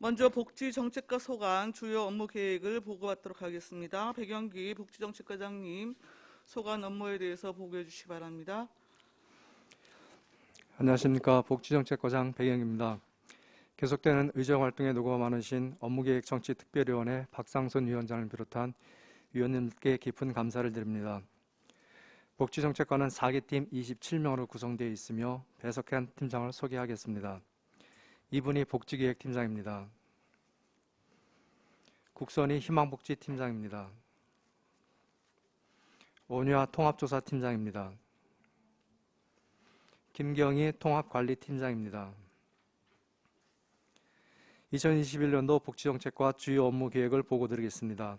먼저 복지정책과 소관 주요 업무 계획을 보고받도록 하겠습니다. 백영기 복지정책과장님, 소관 업무에 대해서 보고해 주시기 바랍니다. 안녕하십니까. 복지정책과장 백영기입니다. 계속되는 의정활동에 노고가 많으신 업무계획정치특별위원회 박상선 위원장을 비롯한 위원님께 깊은 감사를 드립니다. 복지정책과는 4개 팀 27명으로 구성되어 있으며 배석한 팀장을 소개하겠습니다. 이분이 복지기획팀장입니다. 국선이 희망복지팀장입니다. 원유아 통합조사팀장입니다. 김경희 통합관리팀장입니다. 2021년도 복지정책과 주요 업무 계획을 보고드리겠습니다.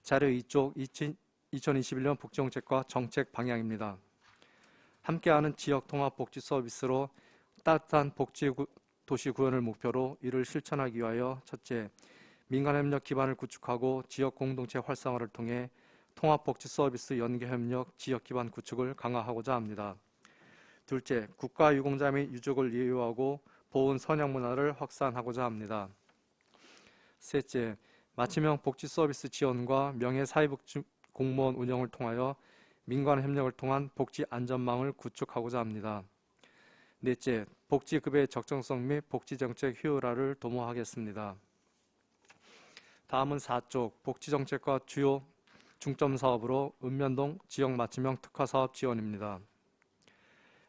자료 2쪽 2021년 복지정책과 정책 방향입니다. 함께하는 지역통합복지 서비스로 따뜻한 복지도시 구현을 목표로 이를 실천하기 위하여 첫째, 민간협력 기반을 구축하고 지역공동체 활성화를 통해 통합복지 서비스 연계협력 지역기반 구축을 강화하고자 합니다. 둘째, 국가유공자 및 유족을 예우하고 보훈 선양 문화를 확산하고자 합니다. 셋째, 맞춤형 복지 서비스 지원과 명예사회복지 공무원 운영을 통하여 민간 협력을 통한 복지 안전망을 구축하고자 합니다. 넷째, 복지급여의 적정성 및 복지정책 효율화를 도모하겠습니다. 다음은 4쪽 복지정책과 주요 중점 사업으로 읍면동 지역 맞춤형 특화사업 지원입니다.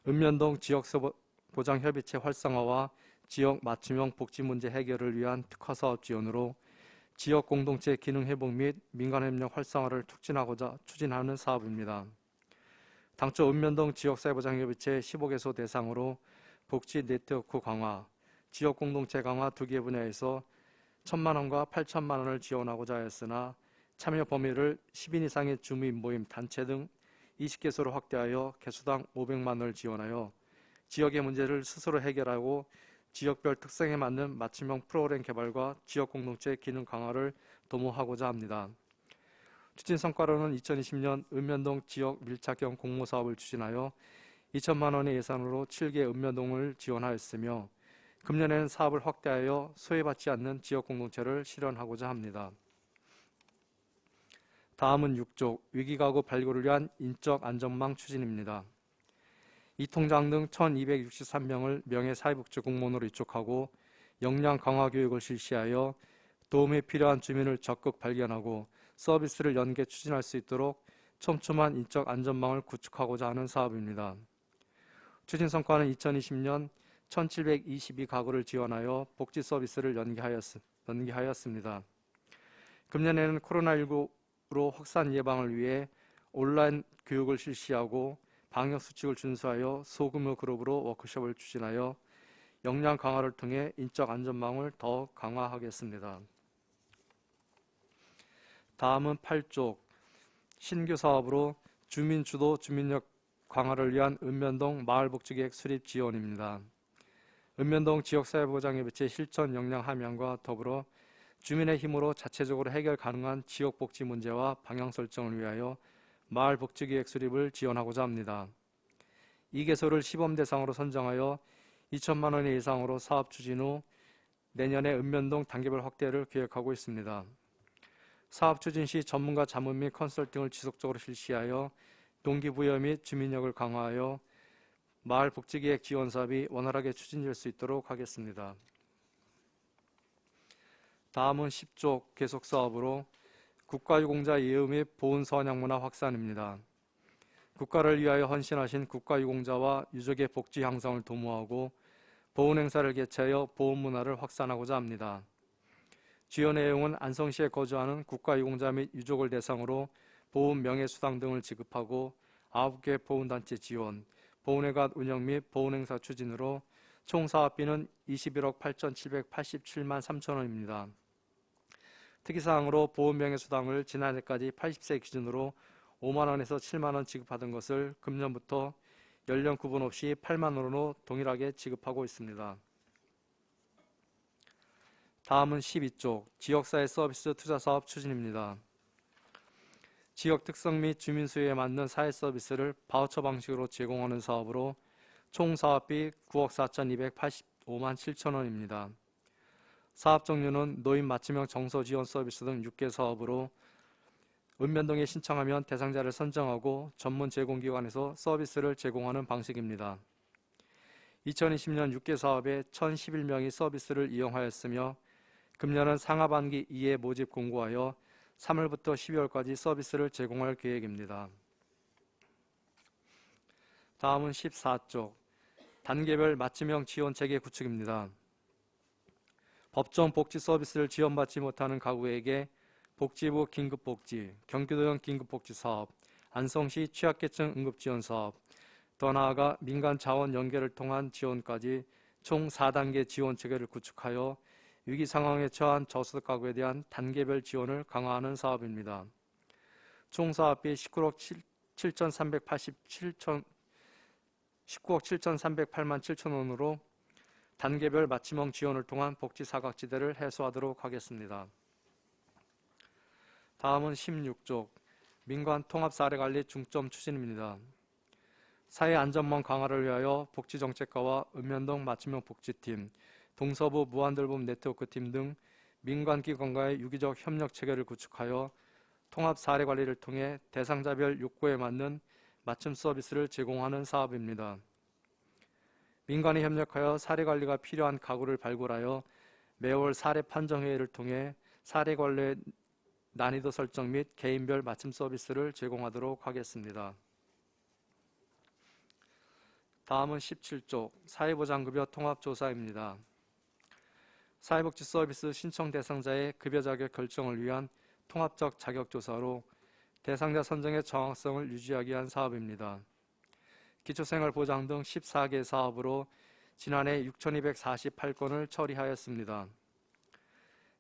읍면동 지역보장협의체 활성화와 지역 맞춤형 복지 문제 해결을 위한 특화사업 지원으로 지역 공동체 기능 회복 및 민간협력 활성화를 촉진하고자 추진하는 사업입니다. 당초 읍면동 지역사회보장협의체 15개소 대상으로 복지 네트워크 강화, 지역 공동체 강화 2개 분야에서 1,000만 원과 8천만 원을 지원하고자 하였으나 참여 범위를 10인 이상의 주민 모임 단체 등 20개소로 확대하여 개수당 500만 원을 지원하여 지역의 문제를 스스로 해결하고 지역별 특성에 맞는 맞춤형 프로그램 개발과 지역 공동체 기능 강화를 도모하고자 합니다. 추진 성과로는 2020년 읍면동 지역 밀착형 공모사업을 추진하여 2천만 원의 예산으로 7개 읍면동을 지원하였으며 금년에는 사업을 확대하여 소외받지 않는 지역 공동체를 실현하고자 합니다. 다음은 6쪽 위기가구 발굴을 위한 인적 안전망 추진입니다. 이 통장 등 1263명을 명예사회복지 공무원으로 위촉하고 역량 강화 교육을 실시하여 도움이 필요한 주민을 적극 발견하고 서비스를 연계 추진할 수 있도록 촘촘한 인적 안전망을 구축하고자 하는 사업입니다. 추진 성과는 2020년 1722가구를 지원하여 복지 서비스를 연계하였습니다. 금년에는 코로나19로 확산 예방을 위해 온라인 교육을 실시하고 방역수칙을 준수하여 소규모 그룹으로 워크숍을 추진하여 역량 강화를 통해 인적 안전망을 더 강화하겠습니다. 다음은 8쪽 신규 사업으로 주민주도 주민력 강화를 위한 읍면동 마을복지계획 수립 지원입니다. 읍면동 지역사회보장협의체 실천 역량 함양과 더불어 주민의 힘으로 자체적으로 해결 가능한 지역복지 문제와 방향 설정을 위하여 마을복지계획 수립을 지원하고자 합니다. 2개소를 시범 대상으로 선정하여 2천만 원의 예상으로 사업 추진 후 내년에 읍면동 단계별 확대를 계획하고 있습니다. 사업 추진 시 전문가 자문 및 컨설팅을 지속적으로 실시하여 동기부여 및 주민력을 강화하여 마을복지계획 지원 사업이 원활하게 추진될 수 있도록 하겠습니다. 다음은 10쪽 계속사업으로 국가유공자 예우 및 보훈 선양문화 확산입니다. 국가를 위하여 헌신하신 국가유공자와 유족의 복지 향상을 도모하고 보훈 행사를 개최하여 보훈 문화를 확산하고자 합니다. 주요 내용은 안성시에 거주하는 국가유공자 및 유족을 대상으로 보훈 명예수당 등을 지급하고 9개 보훈단체 지원, 보훈회관 운영 및 보훈행사 추진으로 총 사업비는 21억 8,787만 3천 원입니다. 특이사항으로 보훈명예수당을 지난해까지 80세 기준으로 5만 원에서 7만 원 지급하던 것을 금년부터 연령 구분 없이 8만 원으로 동일하게 지급하고 있습니다. 다음은 12쪽 지역사회 서비스 투자사업 추진입니다. 지역 특성 및 주민 수요에 맞는 사회 서비스를 바우처 방식으로 제공하는 사업으로 총 사업비 9억 4,285만 7천 원입니다. 사업 종류는 노인 맞춤형 정서 지원 서비스 등 6개 사업으로 읍면동에 신청하면 대상자를 선정하고 전문 제공기관에서 서비스를 제공하는 방식입니다. 2020년 6개 사업에 1,011명이 서비스를 이용하였으며 금년은 상하반기 2회 모집 공고하여 3월부터 12월까지 서비스를 제공할 계획입니다. 다음은 14쪽 단계별 맞춤형 지원 체계 구축입니다. 법정 복지 서비스를 지원받지 못하는 가구에게 복지부 긴급복지, 경기도형 긴급복지사업, 안성시 취약계층 응급지원사업, 더 나아가 민간 자원 연계를 통한 지원까지 총 4단계 지원 체계를 구축하여 위기 상황에 처한 저소득 가구에 대한 단계별 지원을 강화하는 사업입니다. 총 사업비 19억 7,308만 7천 원으로 단계별 맞춤형 지원을 통한 복지 사각지대를 해소하도록 하겠습니다. 다음은 16쪽 민관 통합 사례관리 중점 추진입니다. 사회 안전망 강화를 위하여 복지정책과와 읍면동 맞춤형 복지팀, 동서부 무한돌봄 네트워크팀 등 민관기관과의 유기적 협력 체계를 구축하여 통합 사례관리를 통해 대상자별 욕구에 맞는 맞춤 서비스를 제공하는 사업입니다. 민간이 협력하여 사례관리가 필요한 가구를 발굴하여 매월 사례 판정회의를 통해 사례관리 난이도 설정 및 개인별 맞춤 서비스를 제공하도록 하겠습니다. 다음은 17쪽 사회보장급여 통합조사입니다. 사회복지 서비스 신청 대상자의 급여 자격 결정을 위한 통합적 자격조사로 대상자 선정의 정확성을 유지하기 위한 사업입니다. 기초생활보장 등 14개 사업으로 지난해 6,248건을 처리하였습니다.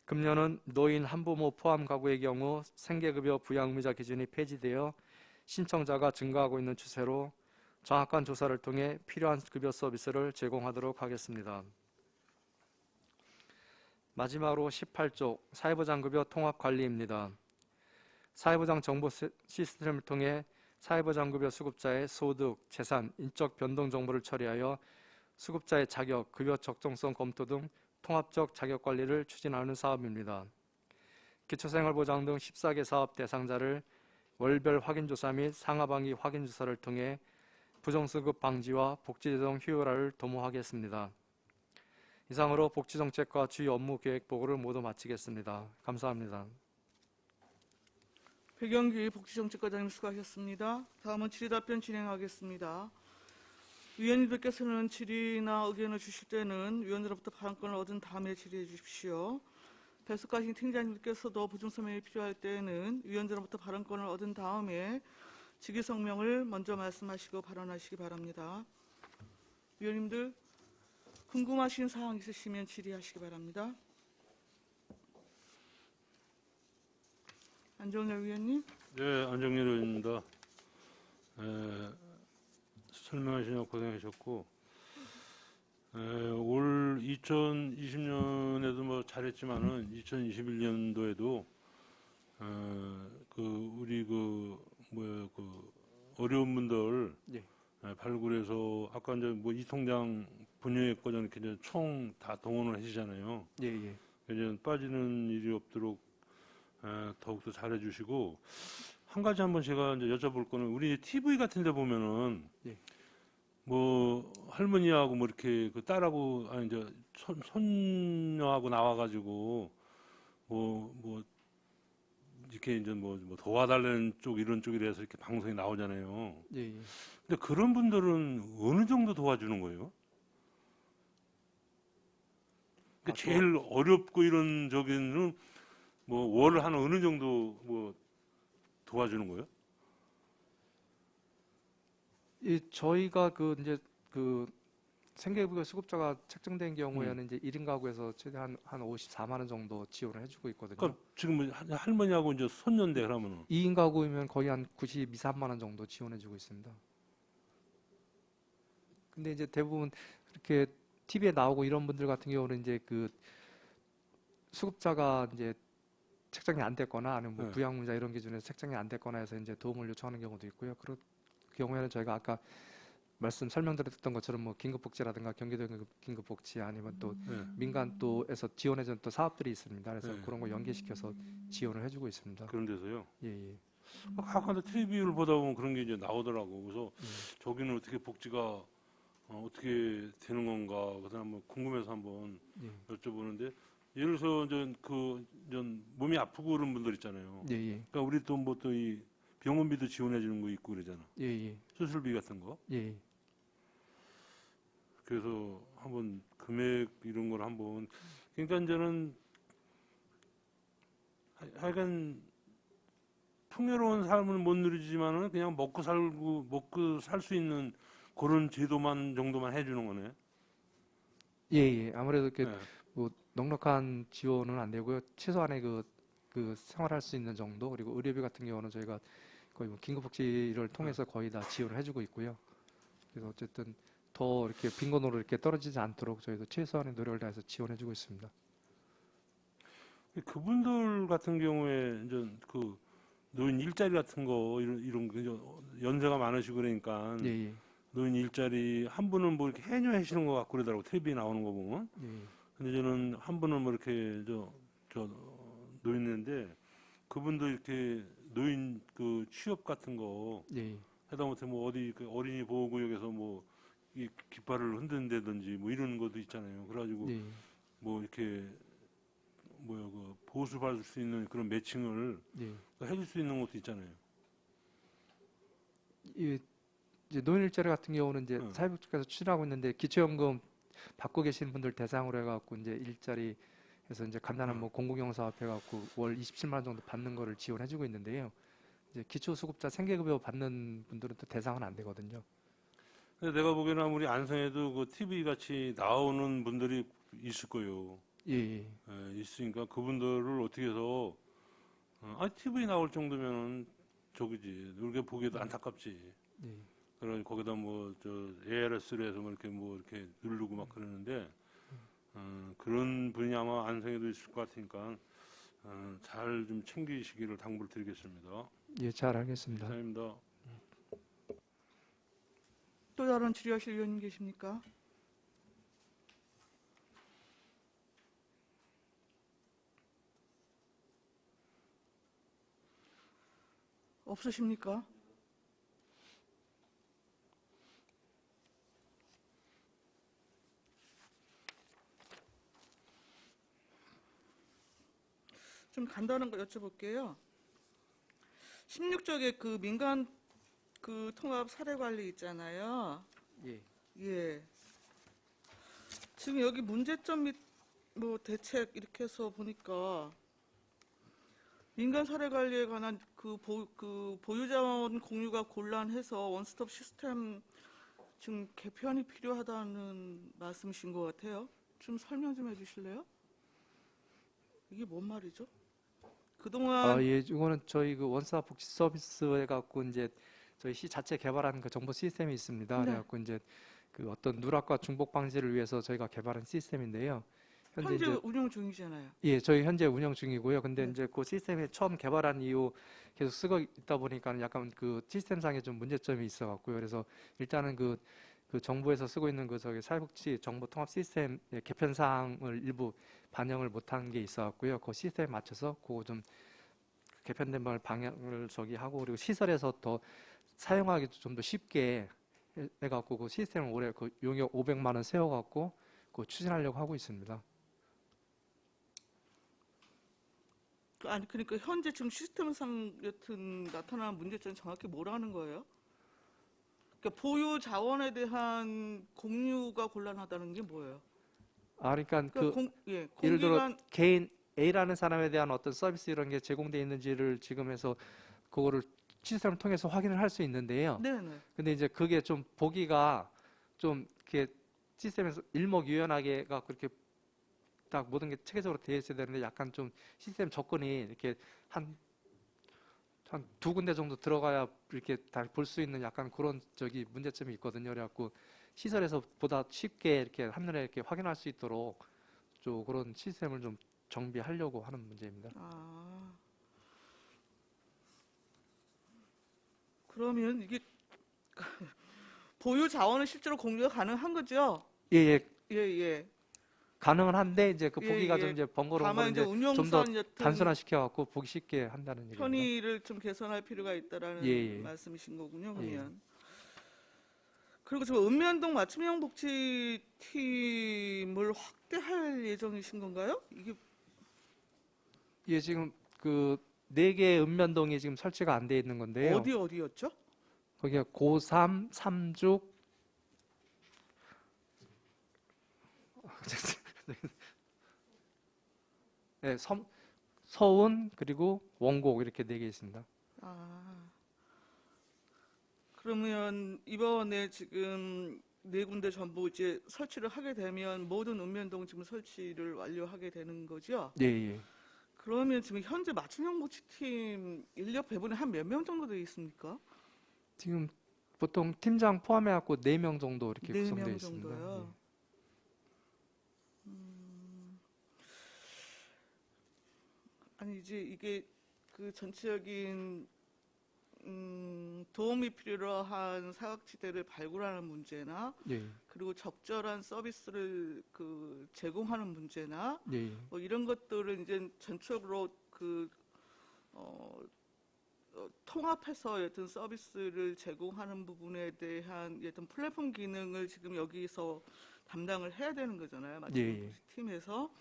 금년은 노인 한부모 포함 가구의 경우 생계급여 부양의무자 기준이 폐지되어 신청자가 증가하고 있는 추세로 정확한 조사를 통해 필요한 급여 서비스를 제공하도록 하겠습니다. 마지막으로 18쪽 사회보장급여 통합관리입니다. 사회보장 정보 시스템을 통해 사회보장급여 수급자의 소득, 재산, 인적 변동 정보를 처리하여 수급자의 자격, 급여 적정성 검토 등 통합적 자격관리를 추진하는 사업입니다. 기초생활보장 등 14개 사업 대상자를 월별 확인조사 및 상하반기 확인조사를 통해 부정수급 방지와 복지재정 효율화를 도모하겠습니다. 이상으로 복지정책과 주요 업무 계획 보고를 모두 마치겠습니다. 감사합니다. 백영기 복지정책과장님 수고하셨습니다. 다음은 질의답변 진행하겠습니다. 위원님들께서는 질의나 의견을 주실 때는 위원으로부터 발언권을 얻은 다음에 질의해 주십시오. 배석하신 팀장님들께서도 보증서명이 필요할 때에는 위원들로부터 발언권을 얻은 다음에 직위성명을 먼저 말씀하시고 발언하시기 바랍니다. 위원님들 궁금하신 사항 있으시면 질의하시기 바랍니다. 안정열 위원님. 네, 안정열 의원입니다. 설명하시느라 고생하셨고, 올 2020년에도 뭐 잘했지만은 2021년도에도 우리 어려운 분들 예. 발굴해서 아까 이제 뭐 이 통장 분여했거든 이렇게 이제 총 다 동원을 하시잖아요. 예. 이제 빠지는 일이 없도록 더욱더 잘해주시고 한 가지 한번 제가 이제 여쭤볼 거는 우리 TV 같은데 보면은 예. 뭐 할머니하고 뭐 이렇게 그 딸하고 아니 이제 손녀하고 나와가지고 뭐 이렇게 이제 뭐 도와달라는 쪽 이런 쪽이라서 이렇게 방송에 나오잖아요. 예. 근데 그런 분들은 어느 정도 도와주는 거예요? 그러니까 제일 어렵고 이런 저기는 뭐 월 한 어느 정도 뭐 도와주는 거예요? 저희가 이제 생계급여 수급자가 책정된 경우에는 이제 1인 가구에서 최대한 한 54만 원 정도 지원을 해주고 있거든요. 그러니까 지금 뭐 할머니하고 이제 손녀인데 그러면은 2인 가구이면 거의 한 92, 3만 원 정도 지원해주고 있습니다. 근데 이제 대부분 이렇게 TV에 나오고 이런 분들 같은 경우는 이제 수급자가 이제 책정이 안 됐거나 아니면 뭐 네. 부양문자 이런 기준에서 책정이 안 됐거나 해서 이제 도움을 요청하는 경우도 있고요. 그런 경우에는 저희가 아까 말씀 설명드렸던 것처럼 뭐 긴급복지라든가 경기도 긴급복지 아니면 또 네. 민간 또에서 지원해준 또 사업들이 있습니다. 그래서 네. 그런 거 연계시켜서 지원을 해주고 있습니다. 그런 데서요. 예, 예. 가끔가다 TV를 보다 보면 그런 게 이제 나오더라고. 그래서 예. 저기는 어떻게 복지가 어떻게 되는 건가. 그래서 한번 궁금해서 한번 예. 여쭤보는데 예를 들어서 전 몸이 아프고 그런 분들 있잖아요. 예, 예. 그러니까 우리 또 뭐 또 이 병원비도 지원해 주는 거 있고 그러잖아. 예, 예. 수술비 같은 거. 예. 그래서 한번 금액 이런 걸 한번 그러니까 저는 하여간 풍요로운 삶을 못 누리지만은 그냥 먹고 살 수 있는 그런 제도만 정도만 해주는 거네. 예, 예. 아무래도 이렇게 네. 뭐 넉넉한 지원은 안 되고요. 최소한의 그 생활할 수 있는 정도 그리고 의료비 같은 경우는 저희가 거의 뭐 긴급복지를 통해서 거의 다 지원을 해주고 있고요. 그래서 어쨌든 더 이렇게 빈곤으로 이렇게 떨어지지 않도록 저희도 최소한의 노력을 다해서 지원해주고 있습니다. 그분들 같은 경우에 이제 그 노인 일자리 같은 거 이런 거 연세가 많으시고 그러니까 예, 예. 노인 일자리 한 분은 뭐 이렇게 해녀하시는 것 같고 그러더라고 텔레비에 나오는 거 보면. 예, 예. 근데 저는 한 분은 뭐 이렇게 저 노인인데 그분도 이렇게 노인 그 취업 같은 거 예, 예. 하다못해 뭐 어디 그 어린이 보호구역에서 뭐 이 깃발을 흔든다든지 뭐 이런 것도 있잖아요. 그래가지고 예, 예. 뭐 이렇게 뭐야 그 보수 받을 수 있는 그런 매칭을 예. 해줄 수 있는 것도 있잖아요. 이 이제 노인 일자리 같은 경우는 이제 응. 사회복지과에서 추진하고 있는데 기초연금 받고 계시는 분들 대상으로 해갖고 이제 일자리에서 이제 간단한 뭐 공공용 사업 해갖고 월 27만 원 정도 받는 거를 지원해주고 있는데요. 이제 기초수급자 생계급여 받는 분들은 또 대상은 안 되거든요. 근데 내가 보기에는 우리 안성에도 그 TV 같이 나오는 분들이 있을 거예요. 예, 예. 예, 있으니까 그분들을 어떻게 해서 TV 나올 정도면은 저기지. 우리가 보기에도 안타깝지. 예. 그러니 거기다 뭐 저 ARS로 해서 뭐 이렇게 누르고 막 그러는데 그런 분이 아마 안성에도 있을 것 같으니까 잘 좀 챙기시기를 당부를 드리겠습니다. 예, 잘 알겠습니다. 이상입니다. 또 다른 질의하실 의원님 계십니까? 없으십니까? 좀 간단한 거 여쭤볼게요. 16쪽에 그 민간 그 통합 사례 관리 있잖아요. 예. 예. 지금 여기 문제점 및 뭐 대책 이렇게 해서 보니까 민간 사례 관리에 관한 그 보유자원 공유가 곤란해서 원스톱 시스템 지금 개편이 필요하다는 말씀이신 것 같아요. 좀 설명 좀 해주실래요? 이게 뭔 말이죠? 그동안 아, 예, 이거는 저희 그 원스톱 복지 서비스 해갖고 이제 저희 시 자체 개발한 그 정보 시스템이 있습니다. 네. 그래갖고 이제 그 어떤 누락과 중복 방지를 위해서 저희가 개발한 시스템인데요. 현재 이제 운영 중이잖아요. 예, 저희 현재 운영 중이고요. 근데 네. 이제 그 시스템이 처음 개발한 이후 계속 쓰고 있다 보니까 약간 그 시스템상에 좀 문제점이 있어 갖고요. 그래서 일단은 그 정부에서 쓰고 있는 그 저기 사회복지 정보 통합 시스템 개편 사항을 일부 반영을 못한 게 있어 갖고요. 그 시스템에 맞춰서 그거 좀 개편된 방향을 저기 하고 그리고 시설에서 더 사용하기 좀 더 쉽게 해갖고 그 시스템을 올해 그 용역 500만 원 세워갖고 그 추진하려고 하고 있습니다. 아니 그러니까 현재 지금 시스템상 여튼 나타나는 문제점은 정확히 뭐라는 거예요? 그러니까 보유 자원에 대한 공유가 곤란하다는 게 뭐예요? 아, 그러니까 그 예, 예를 들어 공기관 개인 A라는 사람에 대한 어떤 서비스 이런 게 제공돼 있는지를 지금 해서 그거를 시스템을 통해서 확인을 할 수 있는데요. 네네. 근데 이제 그게 좀 보기가 좀 이렇게 시스템에서 일목요연하게 가 그렇게 딱 모든 게 체계적으로 되어 있어야 되는데 약간 좀 시스템 접근이 이렇게 한 두 군데 정도 들어가야 이렇게 다 볼 수 있는 약간 그런 저기 문제점이 있거든요. 그래갖고 시설에서 보다 쉽게 이렇게 한눈에 이렇게 확인할 수 있도록 좀 그런 시스템을 좀 정비하려고 하는 문제입니다. 아 그러면 이게 보유 자원은 실제로 공유가 가능한 거죠? 예, 예. 예, 예. 가능은 한데 이제 그 예, 보기가 예. 좀 이제 번거로운 걸 다만 이제 이제 좀 더 운용상 여튼 단순화시켜 갖고 보기 쉽게 한다는 얘기입니다. 편의를 좀 개선할 필요가 있다라는 예, 예. 말씀이신 거군요, 예. 그러면. 그리고 지금 읍면동 맞춤형 복지팀을 확대할 예정이신 건가요? 이게 예, 지금 그 4개의 읍면동이 지금 설치가 안 돼 있는 건데요. 어디였죠? 거기가 고3, 삼죽, 네, 서운 그리고 원곡 이렇게 4개 있습니다. 아, 그러면 이번에 지금 4군데 전부 이제 설치를 하게 되면 모든 읍면동 지금 설치를 완료하게 되는 거죠? 예, 예. 그러면 지금 현재 맞춤형 복지팀 인력 배분이 한 몇 명 정도 되어 있습니까? 지금 보통 팀장 포함해 갖고 4명 정도 이렇게 4명 구성되어 있습니다. 정도요. 아니 이제 이게 그 전체적인 도움이 필요로 한 사각지대를 발굴하는 문제나 예, 예, 그리고 적절한 서비스를 그 제공하는 문제나 예, 예. 뭐 이런 것들을 이제 전적으로 그 통합해서 여튼 서비스를 제공하는 부분에 대한 여튼 플랫폼 기능을 지금 여기서 담당을 해야 되는 거잖아요. 맞춤형 예, 예. 복지팀에서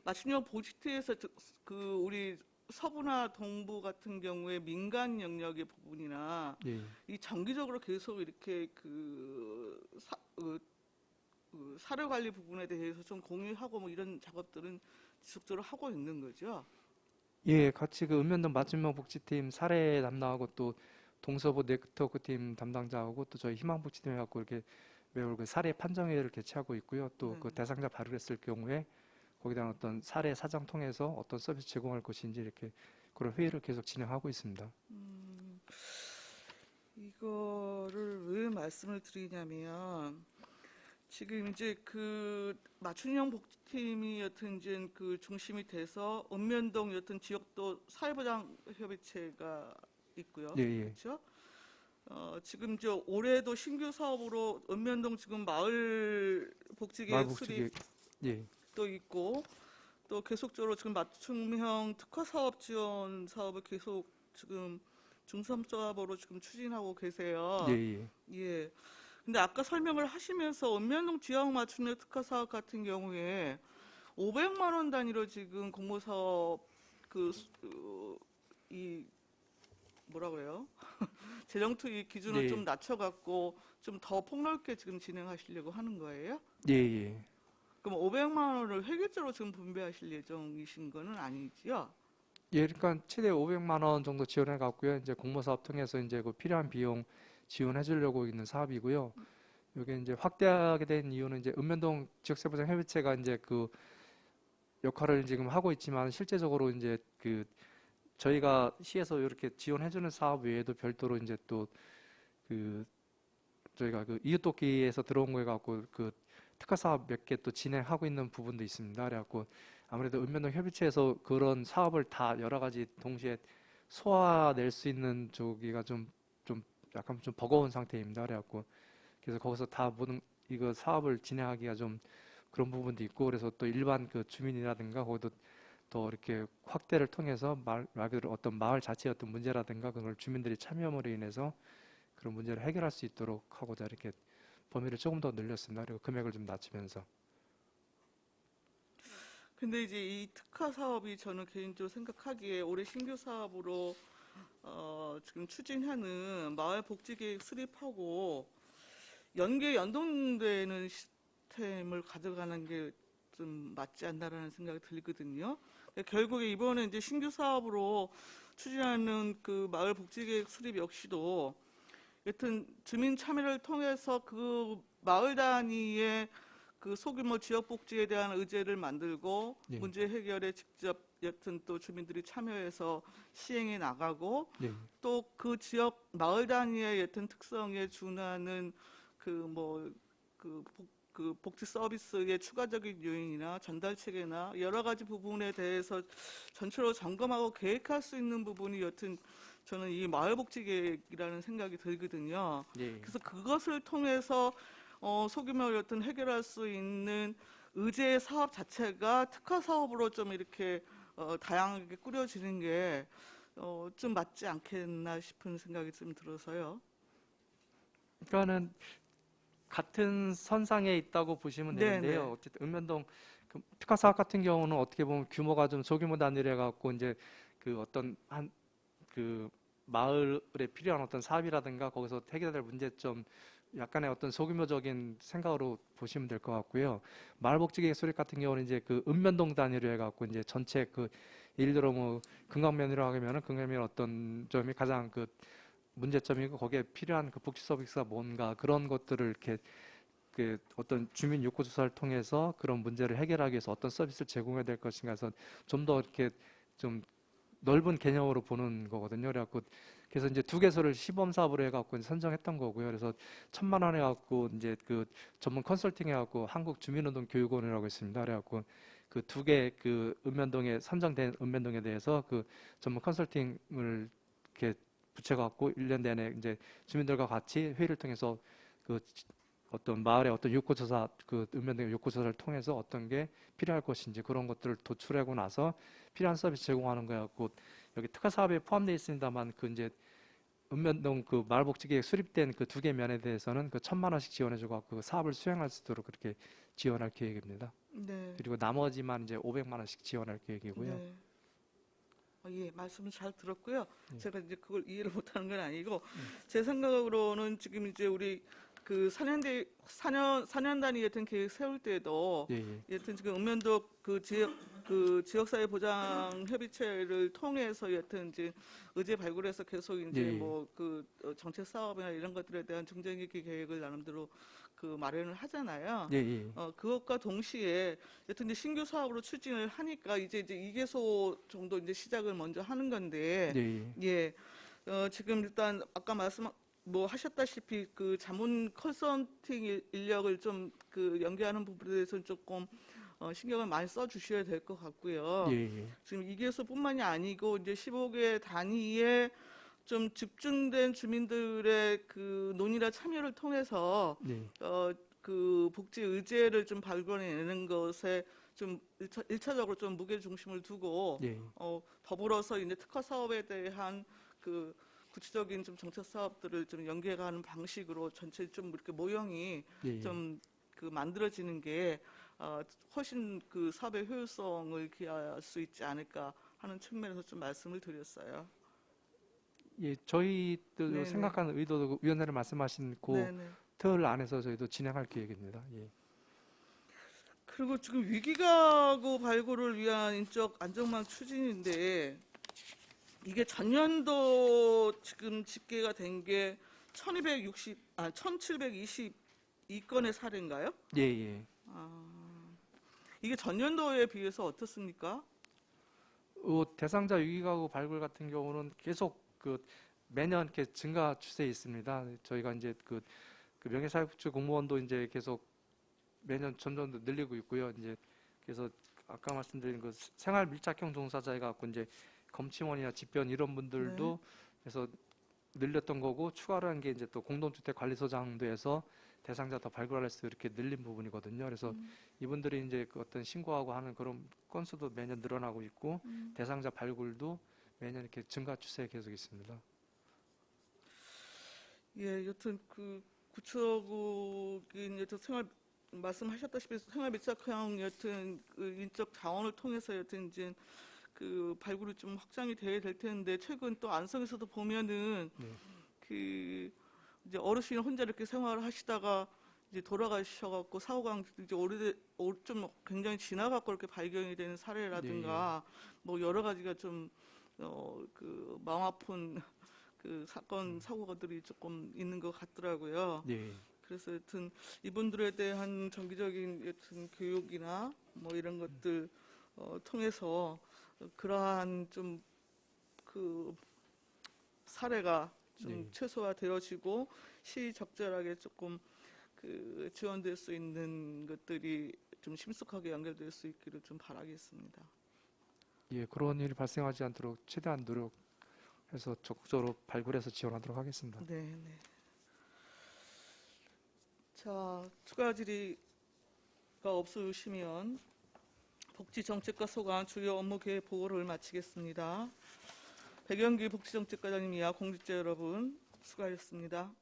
맞춤형 복지팀에서 그 우리 서부나 동부 같은 경우에 민간 영역의 부분이나 예. 이 정기적으로 계속 이렇게 사료 관리 부분에 대해서 좀 공유하고 뭐 이런 작업들은 지속적으로 하고 있는 거죠. 예, 같이 그 읍면동 맞춤형 복지팀 사례 담당하고 또 동서부 네트워크팀 담당자하고 또 저희 희망복지팀 해갖고 이렇게 매월 그 사례 판정회를 개최하고 있고요. 또 그 네. 대상자 발굴했을 경우에 거기에 대한 어떤 사례 사장 통해서 어떤 서비스 제공할 것인지 이렇게 그런 회의를 계속 진행하고 있습니다. 이거를 왜 말씀을 드리냐면 지금 이제 그 맞춤형 복지팀이 여튼 이제 그 중심이 돼서 읍면동 여튼 지역도 사회보장 협의체가 있고요. 예, 예. 그렇죠? 지금 저 올해도 신규 사업으로 읍면동 지금 마을 복지계획 수립 마을복지계 예, 도 있고 또 계속적으로 지금 맞춤형 특화 사업 지원 사업을 계속 지금 중점사업으로 지금 추진하고 계세요. 예, 예. 예. 근데 아까 설명을 하시면서 읍면동 지역 맞춤형 특화 사업 같은 경우에 500만 원 단위로 지금 공모사업 이 뭐라 그래요? 재정 투입 기준을 네. 좀 낮춰갖고 좀 더 폭넓게 지금 진행하시려고 하는 거예요? 예, 예. 그럼 500만 원을 회계적으로 지금 분배하실 예정이신 거는 아니지요? 예, 그러니까 최대 500만 원 정도 지원해 갖고요. 이제 공모사업 통해서 이제 그 필요한 비용 지원해 주려고 있는 사업이고요. 이게 이제 확대하게 된 이유는 이제 읍면동 지역사회보장 협의체가 이제 그 역할을 지금 하고 있지만 실제적으로 이제 그 저희가 시에서 이렇게 지원해 주는 사업 외에도 별도로 이제 또 그 저희가 그 이웃돕기에서 들어온 거에 갖고 그 특화 사업 몇 개 또 진행하고 있는 부분도 있습니다. 그래갖고 아무래도 읍면동 협의체에서 그런 사업을 다 여러 가지 동시에 소화낼 수 있는 저기가 좀 약간 좀 버거운 상태입니다. 그래갖고 그래서 거기서 다 모든 이거 사업을 진행하기가 좀 그런 부분도 있고 그래서 또 일반 그 주민이라든가 거기도 더 이렇게 확대를 통해서 말 그대로 어떤 마을 자체의 어떤 문제라든가 그걸 주민들이 참여함으로 인해서 그런 문제를 해결할 수 있도록 하고자 이렇게 범위를 조금 더 늘렸습니다. 그리고 금액을 좀 낮추면서. 근데 이제 이 특화 사업이 저는 개인적으로 생각하기에 올해 신규 사업으로 지금 추진하는 마을 복지 계획 수립하고 연동되는 시스템을 가져가는 게 좀 맞지 않나라는 생각이 들거든요. 결국에 이번에 이제 신규 사업으로 추진하는 그 마을 복지 계획 수립 역시도 여튼 주민 참여를 통해서 그 마을 단위의 그 소규모 지역 복지에 대한 의제를 만들고 예. 문제 해결에 직접 여튼 또 주민들이 참여해서 시행해 나가고 예. 또 그 지역 마을 단위의 여튼 특성에 준하는 그 복지 서비스의 추가적인 요인이나 전달 체계나 여러 가지 부분에 대해서 전체로 점검하고 계획할 수 있는 부분이 여튼 저는 이 마을복지계획이라는 생각이 들거든요. 예. 그래서 그것을 통해서 소규모의 어떤 해결할 수 있는 의제 사업 자체가 특화 사업으로 좀 이렇게 다양하게 꾸려지는 게 좀 맞지 않겠나 싶은 생각이 좀 들어서요. 그러니까는 같은 선상에 있다고 보시면 네, 되는데요. 네. 어쨌든 읍면동 그 특화 사업 같은 경우는 어떻게 보면 규모가 좀 소규모 단위로 해갖고 이제 그 어떤 한 그 마을에 필요한 어떤 사업이라든가 거기서 해결될 문제점 약간의 어떤 소규모적인 생각으로 보시면 될 것 같고요. 마을복지계획 수립 같은 경우는 이제 그 읍면동 단위로 해갖고 이제 전체 그 예를 들어 뭐 금강면이라고 하면은 금강면 어떤 점이 가장 그 문제점이고 거기에 필요한 그 복지 서비스가 뭔가 그런 것들을 이렇게 그 어떤 주민 욕구 조사를 통해서 그런 문제를 해결하기 위해서 어떤 서비스를 제공해야 될 것인가 해서 좀 더 이렇게 좀 넓은 개념으로 보는 거거든요. 그래서 이제 두 개소를 시범 사업으로 해갖고 이제 선정했던 거고요. 그래서 1,000만 원 해갖고 이제 그 전문 컨설팅 해갖고 한국주민운동교육원이라고 있습니다. 그래갖고 그 두 개 그 읍면동에 선정된 읍면동에 대해서 그 전문 컨설팅을 이렇게 붙여갖고 1년 내내 이제 주민들과 같이 회의를 통해서 그 어떤 마을의 어떤 욕구조사, 그 읍면동의 욕구조사를 통해서 어떤 게 필요할 것인지 그런 것들을 도출하고 나서 필요한 서비스 제공하는 거였고 여기 특화 사업에 포함되어 있습니다만 그 이제 읍면동 그 마을복지계획 수립된 그 두 개 면에 대해서는 그 1,000만 원씩 지원해주고 그 사업을 수행할 수 있도록 그렇게 지원할 계획입니다. 네. 그리고 나머지만 이제 500만 원씩 지원할 계획이고요. 네. 예, 말씀을 잘 들었고요. 예. 제가 이제 그걸 이해를 못하는 건 아니고 제 생각으로는 지금 이제 우리 그 4년 단위 같은 계획 세울 때도 예, 예. 여튼 지금 읍면동 그 지역사회 보장 협의체를 통해서 여튼 이제 의제 발굴해서 계속 이제 예, 예. 뭐 그 정책 사업이나 이런 것들에 대한 중장기 계획을 나름대로 그 마련을 하잖아요. 예, 예. 그것과 동시에 여튼 이제 신규 사업으로 추진을 하니까 이제 2개소 정도 이제 시작을 먼저 하는 건데 예, 예. 예. 지금 일단 아까 말씀 뭐 하셨다시피 그 자문 컨설팅 인력을 좀 그 연계하는 부분에 대해서는 조금 신경을 많이 써 주셔야 될 것 같고요. 예, 예. 지금 2개소뿐만이 아니고 이제 15개 단위의 좀 집중된 주민들의 그 논의나 참여를 통해서 예. 그 복지 의제를 좀 발견해내는 것에 좀 일차적으로 좀 무게 중심을 두고 예. 더불어서 이제 특화 사업에 대한 그 구체적인 좀 정책 사업들을 좀 연계하는 방식으로 전체 좀 이렇게 모형이 예, 예. 좀 그 만들어지는 게 훨씬 그 사업의 효율성을 기할 수 있지 않을까 하는 측면에서 좀 말씀을 드렸어요. 예, 저희도 네네. 생각하는 의도도 위원장님 말씀하신 그 네네. 틀 안에서 저희도 진행할 계획입니다. 예. 그리고 지금 위기가구 발굴을 위한 인적 안전망 추진인데 이게 전년도 지금 집계가 된 게 1722건의 사례인가요? 예, 예. 이게 전년도에 비해서 어떻습니까? 대상자 유기가구 발굴 같은 경우는 계속 그 매년 이렇게 증가 추세에 있습니다. 저희가 이제 그 명예사회복지 공무원도 이제 계속 매년 점점 더 늘리고 있고요. 이제 그래서 아까 말씀드린 그 생활 밀착형 종사자 해갖고 이제 검침원이나 집변 이런 분들도 그래서 늘렸던 거고 추가로 한 게 이제 또 공동주택 관리소장도 해서 대상자 더 발굴할 수 이렇게 늘린 부분이거든요. 그래서 이분들이 이제 그 어떤 신고하고 하는 그런 건수도 매년 늘어나고 있고 대상자 발굴도 매년 이렇게 증가 추세에 계속 있습니다. 예, 여튼 그 구체적인 여튼 말씀하셨다시피 생활 밀착형 여튼 그 인적 자원을 통해서 여튼 이제 그 발굴이 좀 확장이 돼야 될 텐데 최근 또 안성에서도 보면은 네. 그 이제 어르신 혼자 이렇게 생활을 하시다가 이제 돌아가셔갖고 사고가 이제 좀 굉장히 지나갖고 이렇게 발견이 되는 사례라든가 뭐 여러 가지가 좀 그 마음 아픈 그 사건 사고들이 조금 있는 것 같더라고요. 네. 그래서 여튼 이분들에 대한 정기적인 여튼 교육이나 뭐 이런 것들 통해서 그러한 좀 그 사례가 좀 네. 최소화되어지고 시적절하게 조금 그 지원될 수 있는 것들이 좀 심숙하게 연결될 수 있기를 좀 바라겠습니다. 예, 그런 일이 발생하지 않도록 최대한 그래서 적극적으로 발굴해서 지원하도록 하겠습니다. 네, 네. 자, 추가 질의가 없으시면 복지정책과 소관 주요 업무 계획 보고를 마치겠습니다. 백영기 복지정책과장님 이하 공직자 여러분 수고하셨습니다.